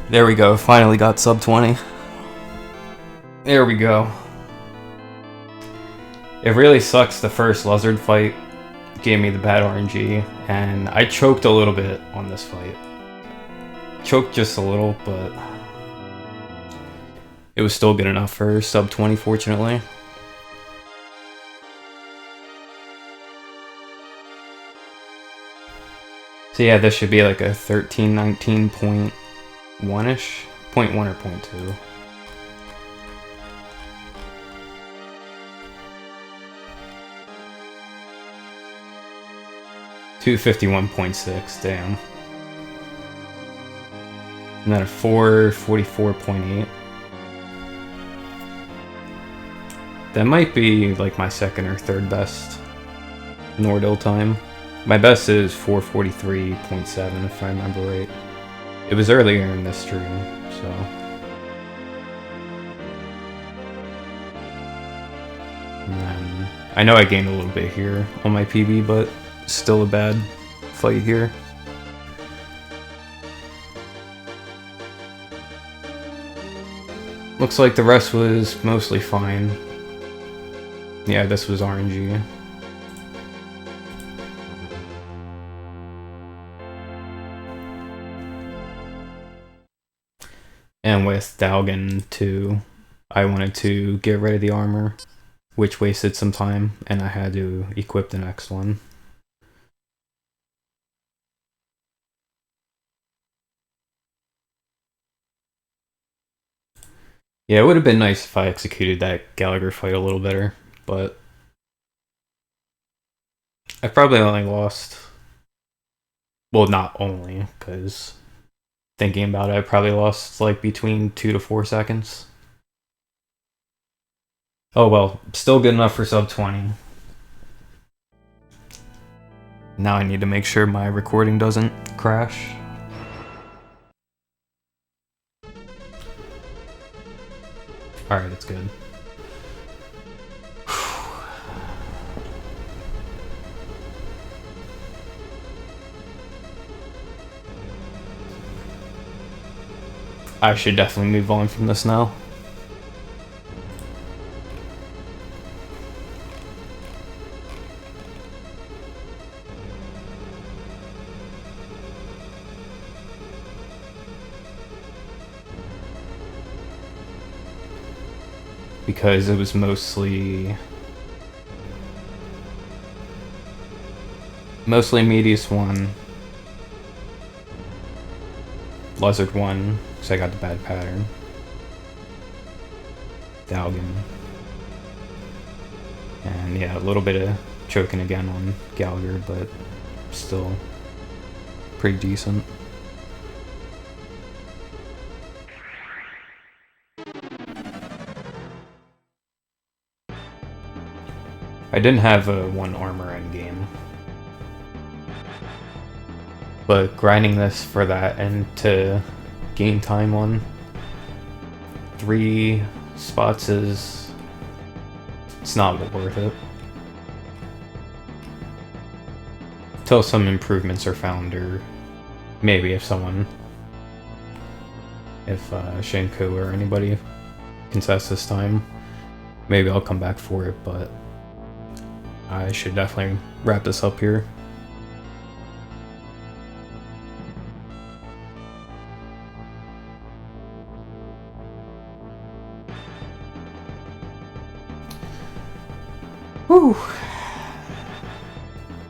There we go, finally got sub 20. There we go. It really sucks the first lizard fight gave me the bad RNG, and I choked a little bit on this fight. Choked just a little, but it was still good enough for sub 20, fortunately. So yeah, this should be like a 1319.1-ish, 0.1 or 0.2. $251.6, damn. And then a 444.8. That might be like my second or third best Nordil time. My best is 443.7 if I remember right. It was earlier in this stream, so. And then I know I gained a little bit here on my PB, but still a bad fight here. Looks like the rest was mostly fine. Yeah, this was RNG. And with Dalgan 2, I wanted to get rid of the armor, which wasted some time, and I had to equip the next one. Yeah, it would have been nice if I executed that Gallagher fight a little better, but I probably only lost. Well, not only, because thinking about it, I probably lost like between 2 to 4 seconds. Oh well, still good enough for sub 20. Now I need to make sure my recording doesn't crash. Alright, it's good. I should definitely move on from this now. Because it was mostly Medius 1, Lizard 1, because I got the bad pattern, Dalgan, and yeah, a little bit of choking again on Gallagher, but still pretty decent. I didn't have a 1 armor end game, but grinding this for that and to gain time on 3 spots it's not worth it. Till some improvements are found, or maybe if Shenku or anybody contests this time, maybe I'll come back for it, but I should definitely wrap this up here. Whew.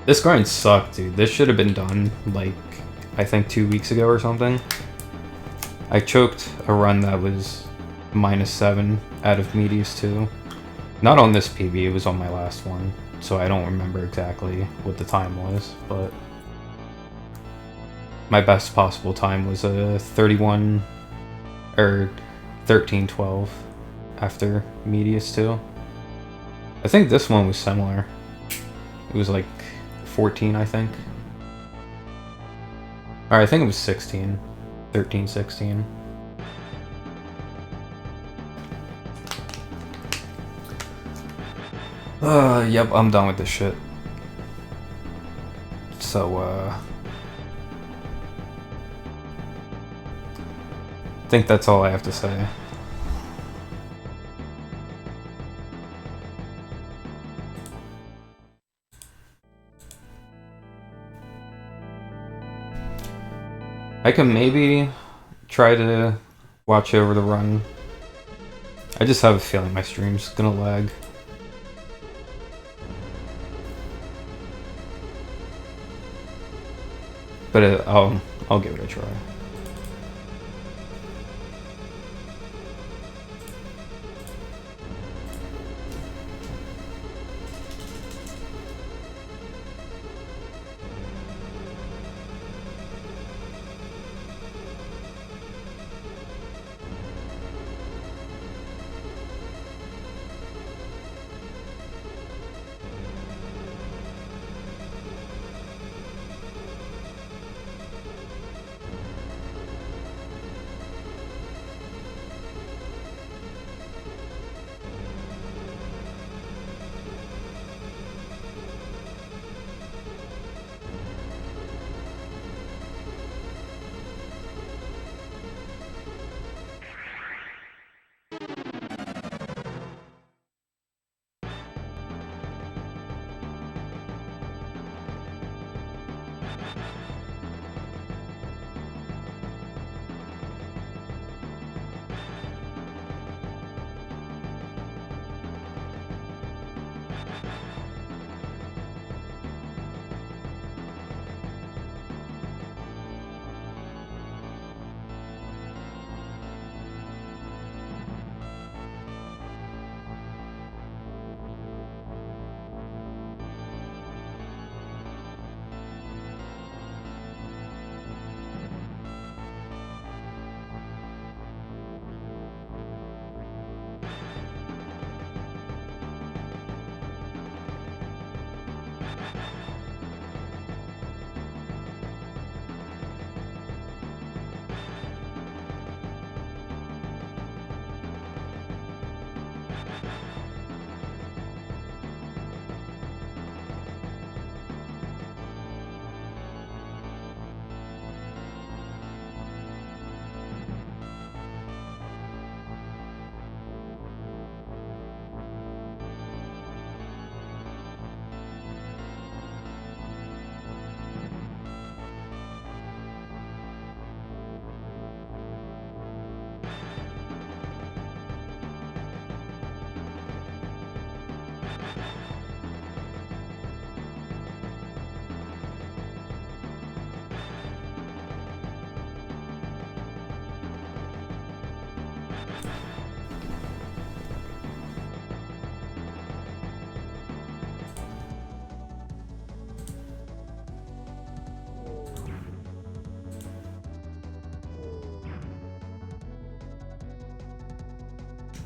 This grind sucked, dude. This should have been done, like, I think 2 weeks ago or something. I choked a run that was -7 out of Medius 2. Not on this PB, it was on my last one, so I don't remember exactly what the time was, but my best possible time was a 31 or 13-12 after Medius 2. I think this one was similar. It was like 14, I think. Or I think it was 16. 13, 16. Yep, I'm done with this shit. So, I think that's all I have to say. I can maybe try to watch over the run. I just have a feeling my stream's gonna lag. But I'll give it a try.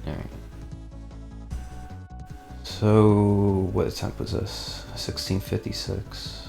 Alright. So, what temp was this? 1656.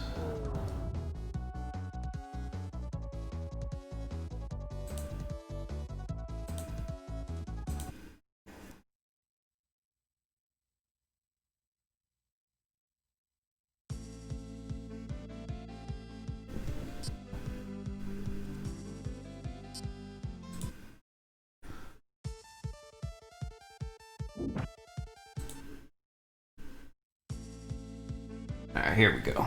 Alright, here we go.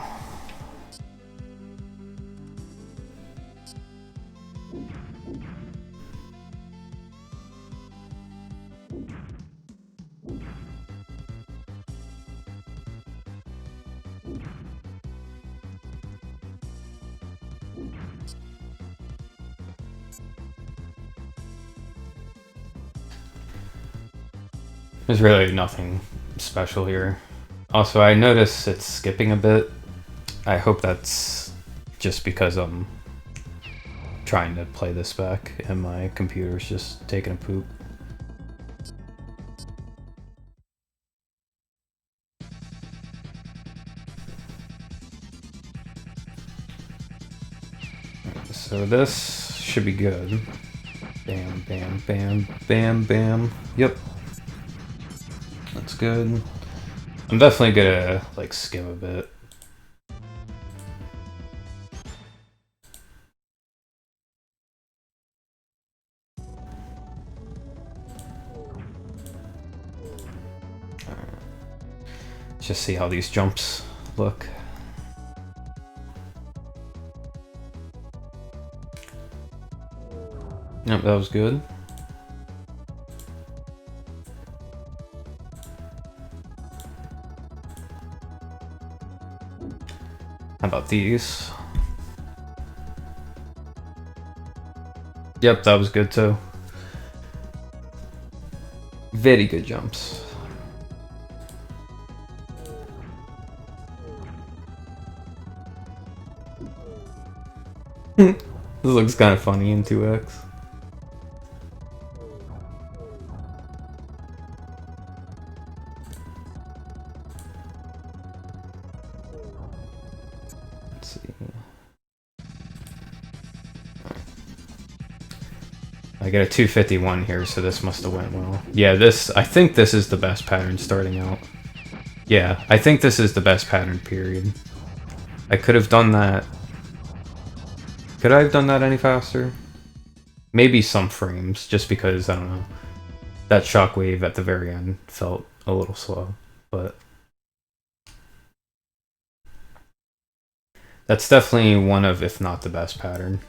There's really nothing special here. Also, I notice it's skipping a bit. I hope that's just because I'm trying to play this back and my computer's just taking a poop. So this should be good. Bam, bam, bam, bam, bam. Yep. That's good. I'm definitely gonna, like, skim a bit. Let's just see how these jumps look. Yep, that was good. How about these? Yep, that was good too. Very good jumps. This looks kind of funny in 2x. Let's see. I got a 251 here, so this must have went well. Yeah, I think this is the best pattern starting out. Yeah, I think this is the best pattern, period. I could have done that. Could I have done that any faster? Maybe some frames, just because, I don't know. That shockwave at the very end felt a little slow, but that's definitely one of, if not the best pattern.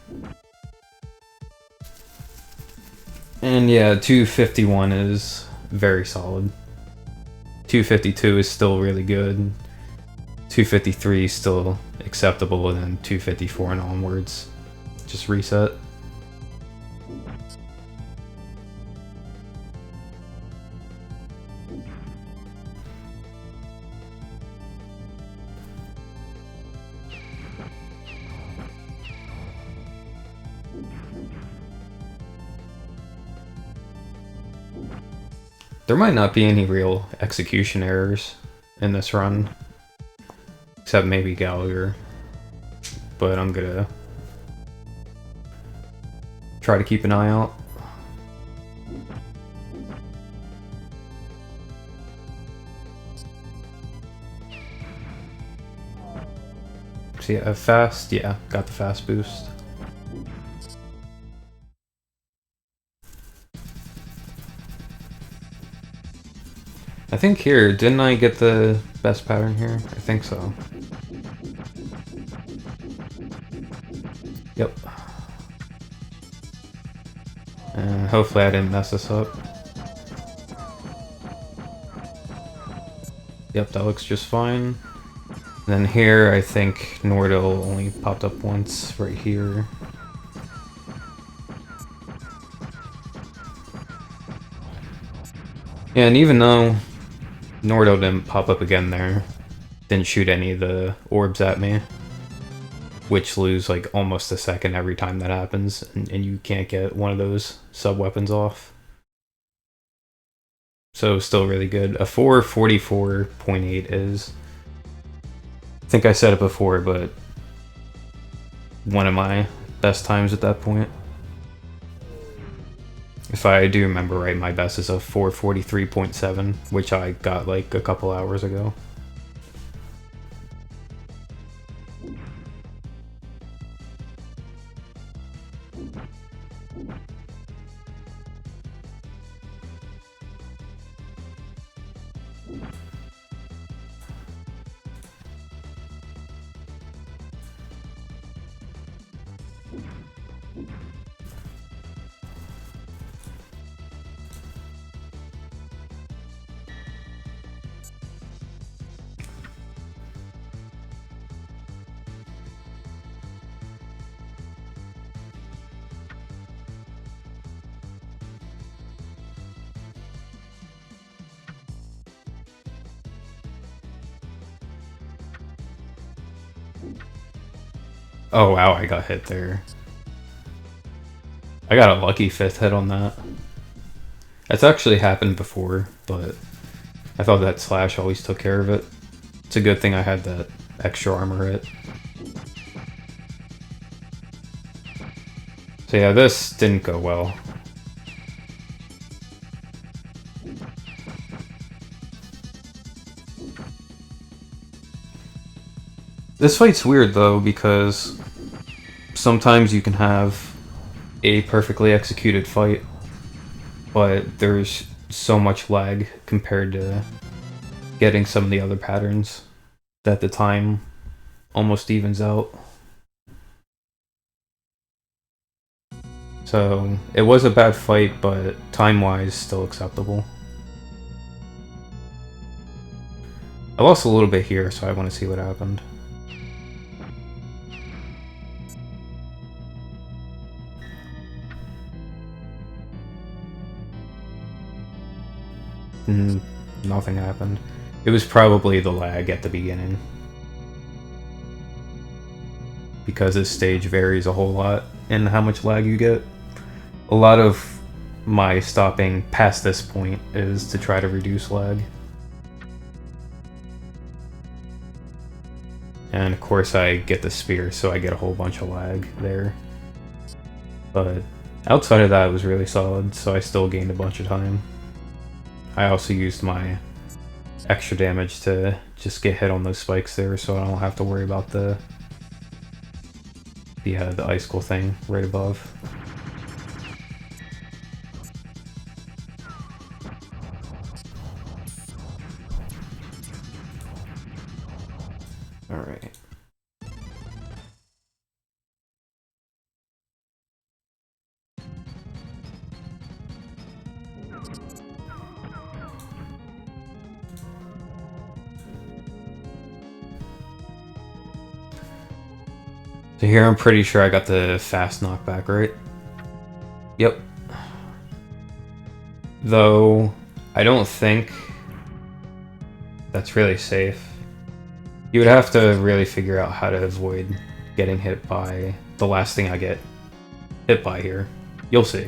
And yeah, 251 is very solid. 252 is still really good. 253 is still acceptable, and then 254 and onwards. Just reset. There might not be any real execution errors in this run, except maybe Gallagher, but I'm gonna try to keep an eye out. So yeah, fast, yeah, got the fast boost. I think here, didn't I get the best pattern here? I think so. Yep. And hopefully I didn't mess this up. Yep, that looks just fine. And then here, I think Nordell only popped up once right here. Yeah, and even though Nordell didn't pop up again there, didn't shoot any of the orbs at me, which lose like almost a second every time that happens, and you can't get one of those sub-weapons off. so still really good. A 444.8 is, I think I said it before, but one of my best times at that point. If I do remember right, my best is a 443.7, which I got like a couple hours ago. Oh wow, I got hit there. I got a lucky 5th hit on that. That's actually happened before, but I thought that slash always took care of it. It's a good thing I had that extra armor hit. So yeah, this didn't go well. This fight's weird though, because sometimes you can have a perfectly executed fight, but there's so much lag compared to getting some of the other patterns that the time almost evens out. So it was a bad fight, but time-wise still acceptable. I lost a little bit here, so I want to see what happened. Nothing happened. It was probably the lag at the beginning, because this stage varies a whole lot in how much lag you get. A lot of my stopping past this point is to try to reduce lag. And of course I get the spear, so I get a whole bunch of lag there. But outside of that, it was really solid, so I still gained a bunch of time. I also used my extra damage to just get hit on those spikes there, so I don't have to worry about the icicle thing right above. All right. So here I'm pretty sure I got the fast knockback right. Yep. Though, I don't think that's really safe. You would have to really figure out how to avoid getting hit by the last thing I get hit by here. You'll see.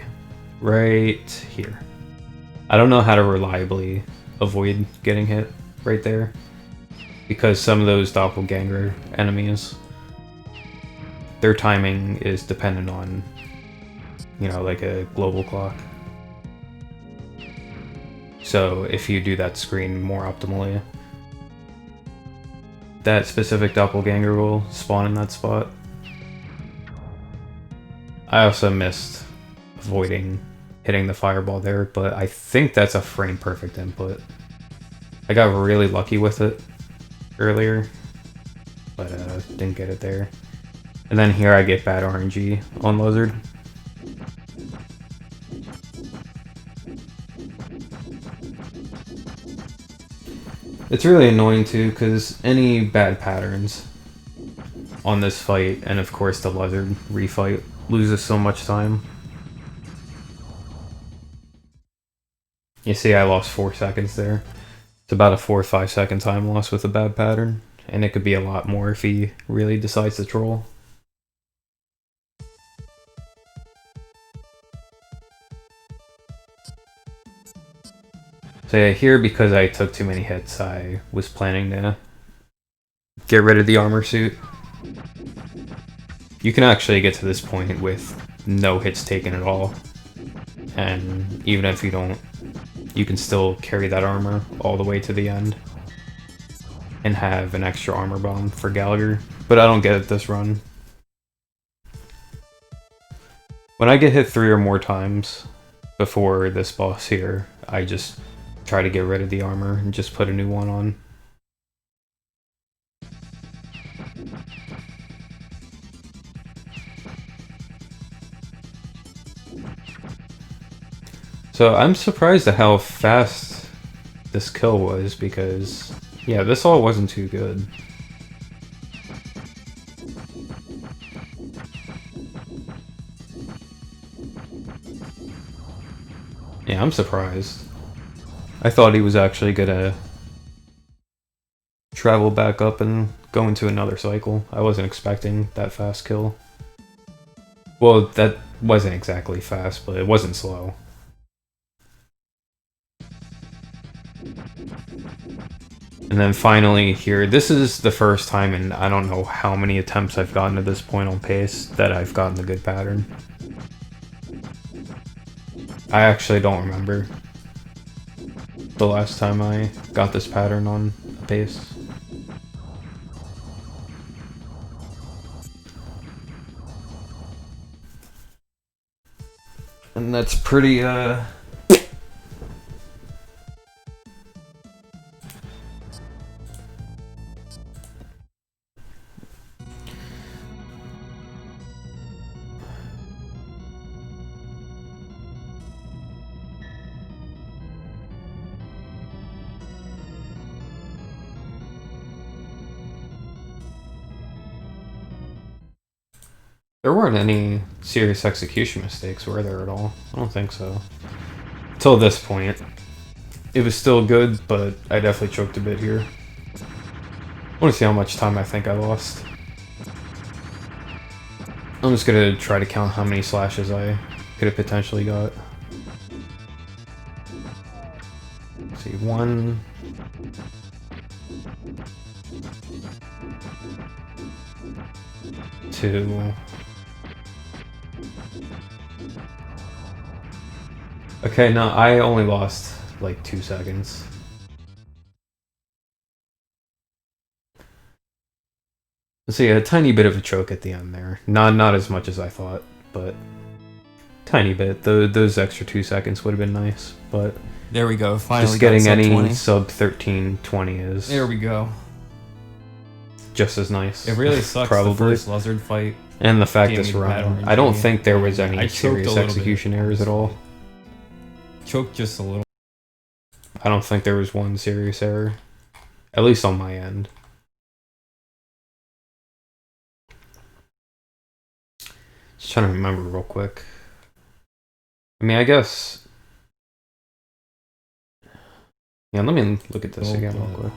Right here. I don't know how to reliably avoid getting hit right there, because some of those doppelganger enemies, their timing is dependent on, you know, like a global clock. So if you do that screen more optimally, that specific doppelganger will spawn in that spot. I also missed avoiding hitting the fireball there, but I think that's a frame perfect input. I got really lucky with it earlier, but didn't get it there. And then here I get bad RNG on Lizard. It's really annoying too, because any bad patterns on this fight, and of course the Lizard refight, loses so much time. You see I lost 4 seconds there. It's about a 4 or 5 second time loss with a bad pattern, and it could be a lot more if he really decides to troll. So yeah, here, because I took too many hits, I was planning to get rid of the armor suit. You can actually get to this point with no hits taken at all. And even if you don't, you can still carry that armor all the way to the end. And have an extra armor bomb for Gallagher. But I don't get it this run. When I get hit 3 or more times before this boss here, I just try to get rid of the armor and just put a new one on. So I'm surprised at how fast this kill was, because yeah, this all wasn't too good. Yeah, I'm surprised. I thought he was actually gonna travel back up and go into another cycle. I wasn't expecting that fast kill. Well, that wasn't exactly fast, but it wasn't slow. And then finally here, this is the first time in I don't know how many attempts I've gotten to this point on pace that I've gotten the good pattern. I actually don't remember the last time I got this pattern on a pace. And that's pretty, there weren't any serious execution mistakes, were there at all? I don't think so. Till this point. It was still good, but I definitely choked a bit here. I want to see how much time I think I lost. I'm just gonna try to count how many slashes I could have potentially got. Let's see, 1... 2... Okay, no, I only lost like 2 seconds. Let's see, a tiny bit of a choke at the end there. Not as much as I thought, but tiny bit. Those extra 2 seconds would have been nice, but there we go. Finally, just getting any 20. sub 13:20 is there we go. Just as nice. It really sucks. Probably. The first lizard fight. And the fact this run, I don't think there was any serious execution errors at all. Choked just a little. I don't think there was one serious error, at least on my end. Just trying to remember real quick. I mean, I guess... Yeah, let me look at this again real quick.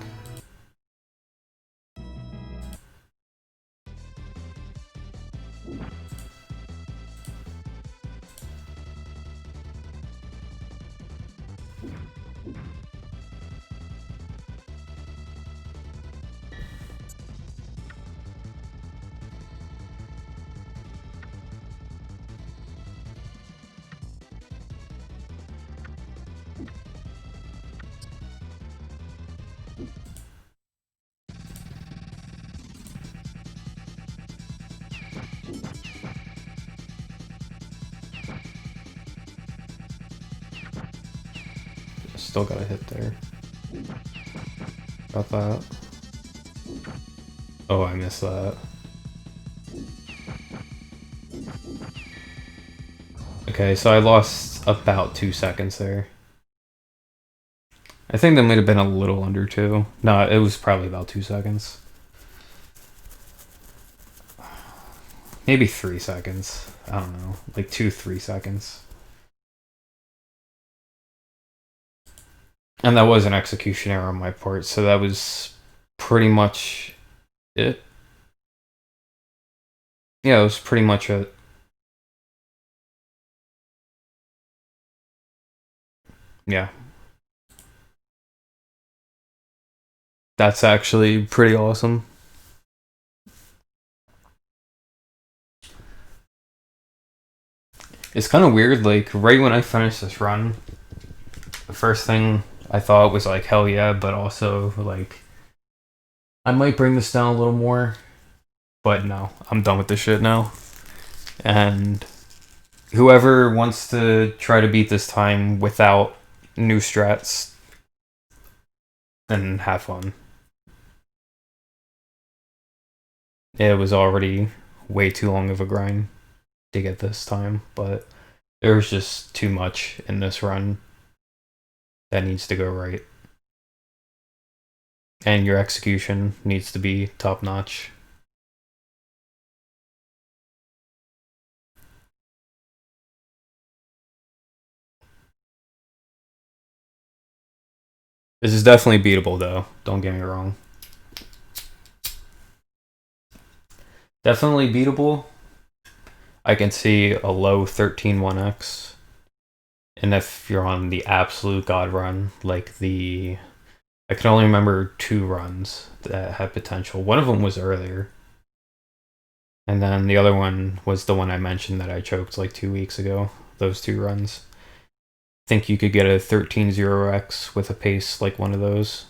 Still got a hit there. Got that. Oh, I missed that. Okay, so I lost about 2 seconds there. I think that might have been a little under 2. No, it was probably about 2 seconds. Maybe 3 seconds. I don't know. Like 2-3 seconds. And that was an execution error on my part, so that was pretty much it. Yeah, it was pretty much it. Yeah. That's actually pretty awesome. It's kind of weird, like, right when I finished this run, the first thing I thought was, like, hell yeah, but also, like, I might bring this down a little more. But no, I'm done with this shit now. And whoever wants to try to beat this time without new strats, then have fun. It was already way too long of a grind to get this time, but there was just too much in this run that needs to go right. And your execution needs to be top notch. This is definitely beatable though, don't get me wrong. Definitely beatable. I can see a low 13-1x. And if you're on the absolute god run, like I can only remember 2 runs that had potential. One of them was earlier. And then the other one was the one I mentioned that I choked like 2 weeks ago. Those 2 runs. I think you could get a 13-0x with a pace like one of those.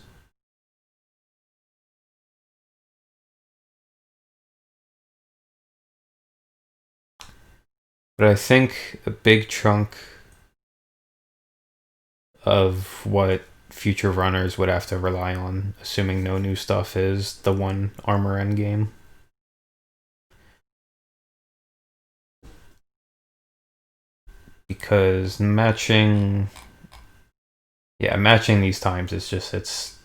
But I think a big chunk of what future runners would have to rely on, assuming no new stuff, is the 1 armor endgame. Because matching these times is just it's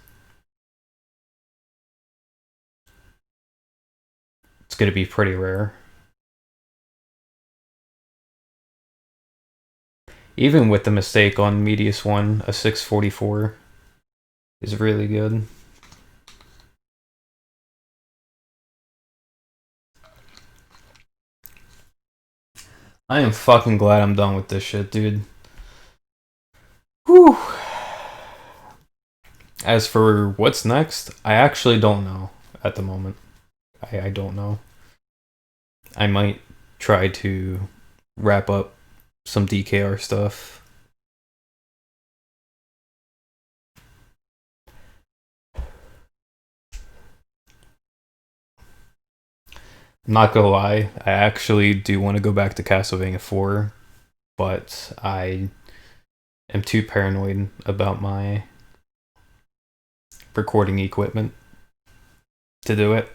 going to be pretty rare. Even with the mistake on Medius 1, a 644 is really good. I am fucking glad I'm done with this shit, dude. Whew. As for what's next, I actually don't know at the moment. I don't know. I might try to wrap up some DKR stuff. I'm not gonna lie, I actually do want to go back to Castlevania 4, but I am too paranoid about my recording equipment to do it.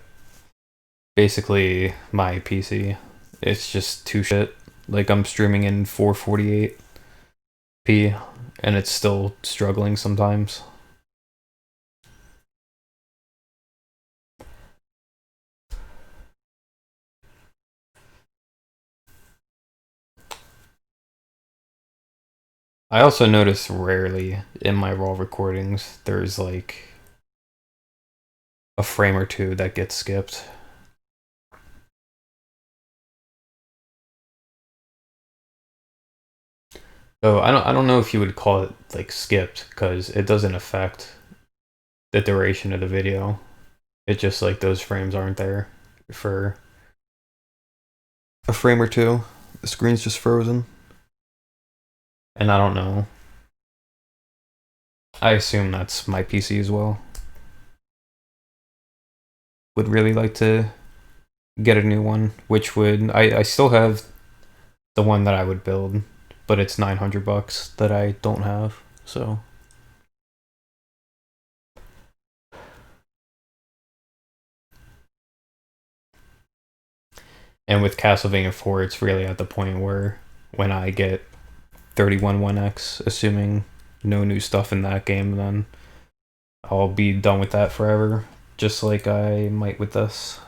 Basically, my PC, it's just too shit. Like, I'm streaming in 448p, and it's still struggling sometimes. I also notice rarely in my raw recordings there's like a frame or two that gets skipped. So I don't know if you would call it like skipped because it doesn't affect the duration of the video. It's just like those frames aren't there for a frame or two. The screen's just frozen. And I don't know. I assume that's my PC as well. Would really like to get a new one, which would I still have the one that I would build, but it's $900 that I don't have. So and with Castlevania 4, it's really at the point where when I get 31 1x, assuming no new stuff in that game, then I'll be done with that forever, just like I might with this.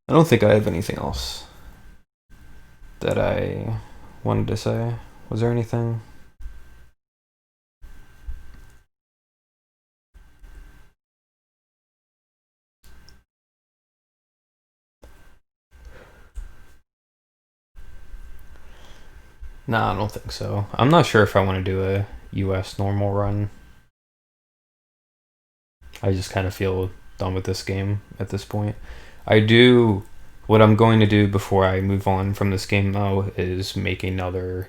I don't think I have anything else that I wanted to say. Was there anything? Nah, I don't think so. I'm not sure if I want to do a US normal run. I just kind of feel done with this game at this point. What I'm going to do before I move on from this game though is make another.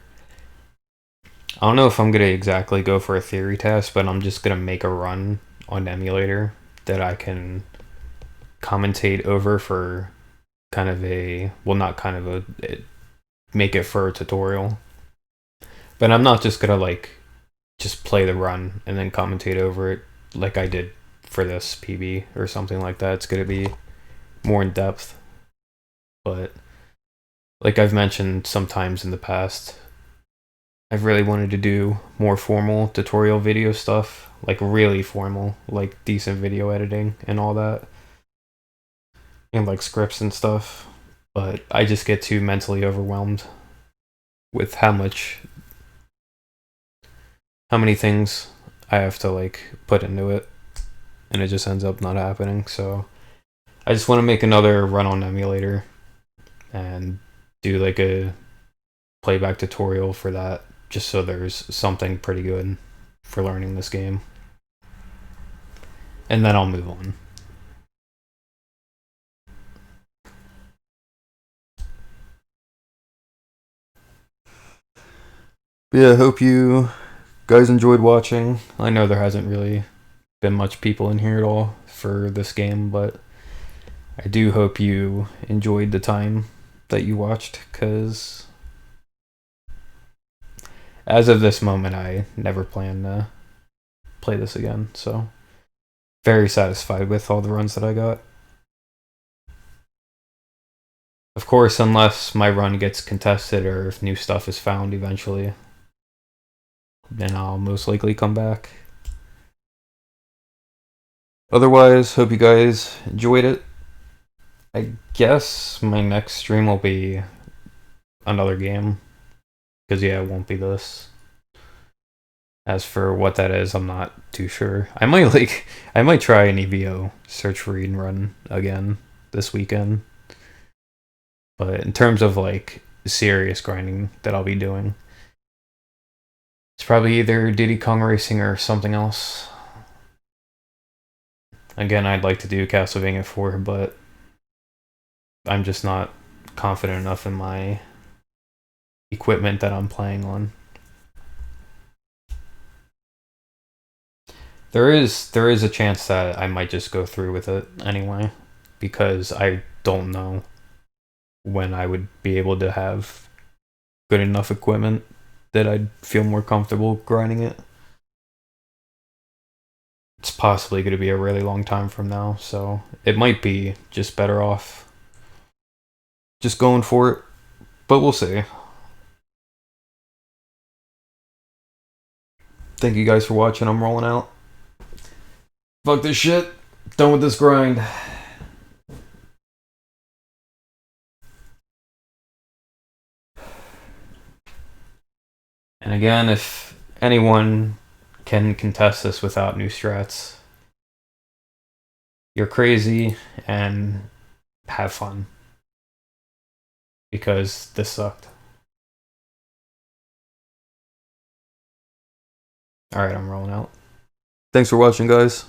I don't know if I'm going to exactly go for a theory test, but I'm just going to make a run on emulator that I can commentate over for kind of not kind of make it for a tutorial. But I'm not just going to just play the run and then commentate over it like I did for this PB or something like that. It's going to be more in depth. But like I've mentioned sometimes in the past, I've really wanted to do more formal tutorial video stuff, like really formal, like decent video editing and all that, and like scripts and stuff. But I just get too mentally overwhelmed with how many things I have to put into it, and it just ends up not happening. So I just want to make another run on emulator and do like a playback tutorial for that, just so there's something pretty good for learning this game. And then I'll move on. Yeah, I hope you guys enjoyed watching. I know there hasn't really been much people in here at all for this game, but I do hope you enjoyed the time that you watched, because as of this moment, I never plan to play this again, so very satisfied with all the runs that I got. Of course, unless my run gets contested or if new stuff is found eventually, then I'll most likely come back. Otherwise, hope you guys enjoyed it. I guess my next stream will be another game, because yeah, it won't be this. As for what that is, I'm not too sure. I might try an EVO search, read, and run again this weekend. But in terms of serious grinding that I'll be doing, it's probably either Diddy Kong Racing or something else. Again, I'd like to do Castlevania 4, but I'm just not confident enough in my equipment that I'm playing on. There is a chance that I might just go through with it anyway, because I don't know when I would be able to have good enough equipment that I'd feel more comfortable grinding it. It's possibly going to be a really long time from now, so it might be just better off just going for it, but we'll see. Thank you guys for watching. I'm rolling out. Fuck this shit. Done with this grind. And again, if anyone can contest this without new strats, you're crazy, and have fun, because this sucked. Alright, I'm rolling out. Thanks for watching, guys.